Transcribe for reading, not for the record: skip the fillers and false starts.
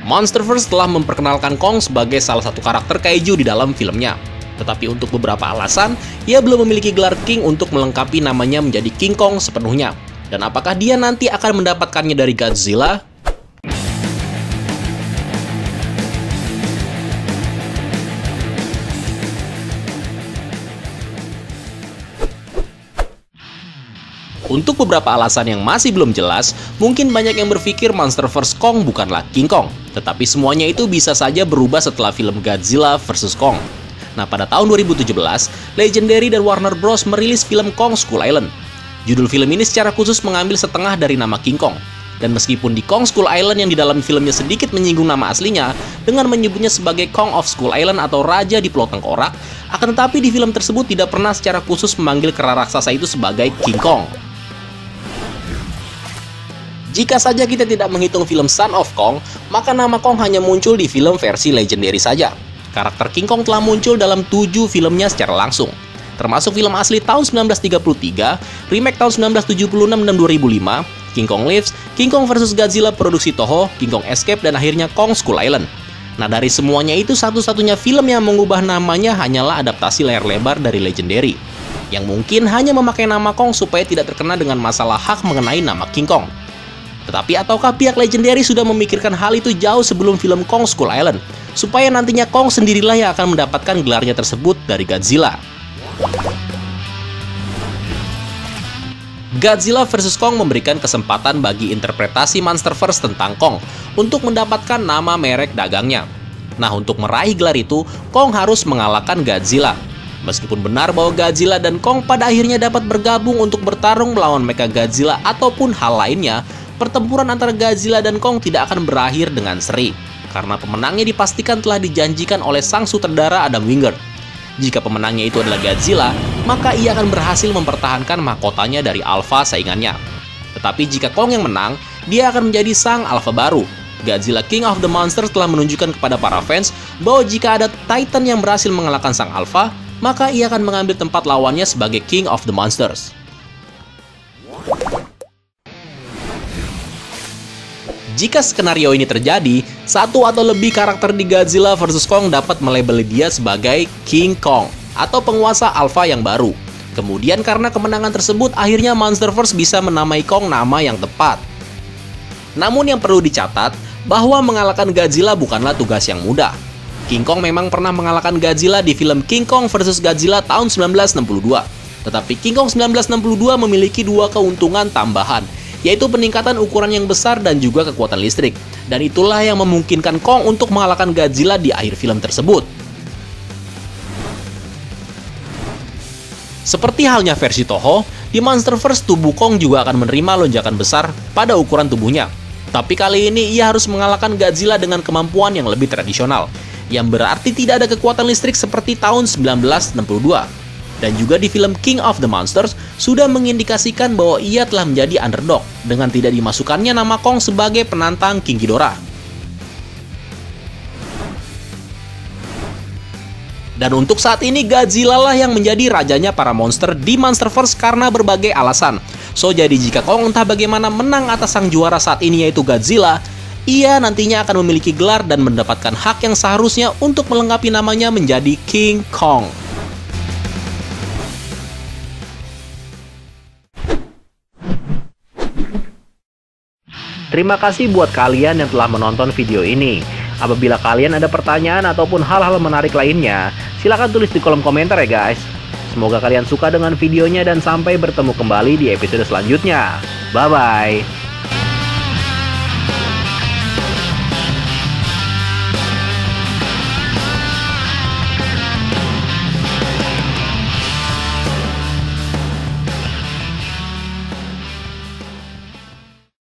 Monsterverse telah memperkenalkan Kong sebagai salah satu karakter kaiju di dalam filmnya. Tetapi untuk beberapa alasan, ia belum memiliki gelar King untuk melengkapi namanya menjadi King Kong sepenuhnya. Dan apakah dia nanti akan mendapatkannya dari Godzilla? Untuk beberapa alasan yang masih belum jelas, mungkin banyak yang berpikir Monsterverse Kong bukanlah King Kong. Tetapi semuanya itu bisa saja berubah setelah film Godzilla vs Kong. Nah, pada tahun 2017, Legendary dan Warner Bros. Merilis film Kong Skull Island. Judul film ini secara khusus mengambil setengah dari nama King Kong. Dan meskipun di Kong Skull Island yang di dalam filmnya sedikit menyinggung nama aslinya, dengan menyebutnya sebagai Kong of Skull Island atau Raja di Pulau Tengkorak, akan tetapi di film tersebut tidak pernah secara khusus memanggil kera raksasa itu sebagai King Kong. Jika saja kita tidak menghitung film Son of Kong, maka nama Kong hanya muncul di film versi Legendary saja. Karakter King Kong telah muncul dalam 7 filmnya secara langsung, termasuk film asli tahun 1933, remake tahun 1976 dan 2005, King Kong Lives, King Kong vs Godzilla produksi Toho, King Kong Escape, dan akhirnya Kong Skull Island. Nah, dari semuanya itu satu-satunya film yang mengubah namanya hanyalah adaptasi layar lebar dari Legendary, yang mungkin hanya memakai nama Kong supaya tidak terkena dengan masalah hak mengenai nama King Kong. Tetapi ataukah pihak Legendary sudah memikirkan hal itu jauh sebelum film Kong Skull Island, supaya nantinya Kong sendirilah yang akan mendapatkan gelarnya tersebut dari Godzilla? Godzilla vs Kong memberikan kesempatan bagi interpretasi Monsterverse tentang Kong untuk mendapatkan nama merek dagangnya. Nah, untuk meraih gelar itu, Kong harus mengalahkan Godzilla. Meskipun benar bahwa Godzilla dan Kong pada akhirnya dapat bergabung untuk bertarung melawan Mechagodzilla ataupun hal lainnya, pertempuran antara Godzilla dan Kong tidak akan berakhir dengan seri, karena pemenangnya dipastikan telah dijanjikan oleh sang sutradara Adam Wingard. Jika pemenangnya itu adalah Godzilla, maka ia akan berhasil mempertahankan mahkotanya dari alpha saingannya. Tetapi jika Kong yang menang, dia akan menjadi sang alpha baru. Godzilla King of the Monsters telah menunjukkan kepada para fans bahwa jika ada Titan yang berhasil mengalahkan sang alpha, maka ia akan mengambil tempat lawannya sebagai King of the Monsters. Jika skenario ini terjadi, satu atau lebih karakter di Godzilla vs Kong dapat melabeli dia sebagai King Kong atau penguasa alpha yang baru. Kemudian karena kemenangan tersebut, akhirnya Monsterverse bisa menamai Kong nama yang tepat. Namun yang perlu dicatat, bahwa mengalahkan Godzilla bukanlah tugas yang mudah. King Kong memang pernah mengalahkan Godzilla di film King Kong vs Godzilla tahun 1962. Tetapi King Kong 1962 memiliki 2 keuntungan tambahan, yaitu peningkatan ukuran yang besar dan juga kekuatan listrik. Dan itulah yang memungkinkan Kong untuk mengalahkan Godzilla di akhir film tersebut. Seperti halnya versi Toho, di Monsterverse tubuh Kong juga akan menerima lonjakan besar pada ukuran tubuhnya. Tapi kali ini ia harus mengalahkan Godzilla dengan kemampuan yang lebih tradisional, yang berarti tidak ada kekuatan listrik seperti tahun 1962. Dan juga di film King of the Monsters sudah mengindikasikan bahwa ia telah menjadi underdog dengan tidak dimasukkannya nama Kong sebagai penantang King Ghidorah. Dan untuk saat ini Godzilla lah yang menjadi rajanya para monster di Monsterverse karena berbagai alasan. So jadi jika Kong entah bagaimana menang atas sang juara saat ini yaitu Godzilla, ia nantinya akan memiliki gelar dan mendapatkan hak yang seharusnya untuk melengkapi namanya menjadi King Kong. Terima kasih buat kalian yang telah menonton video ini. Apabila kalian ada pertanyaan ataupun hal-hal menarik lainnya, silahkan tulis di kolom komentar ya guys. Semoga kalian suka dengan videonya dan sampai bertemu kembali di episode selanjutnya. Bye-bye.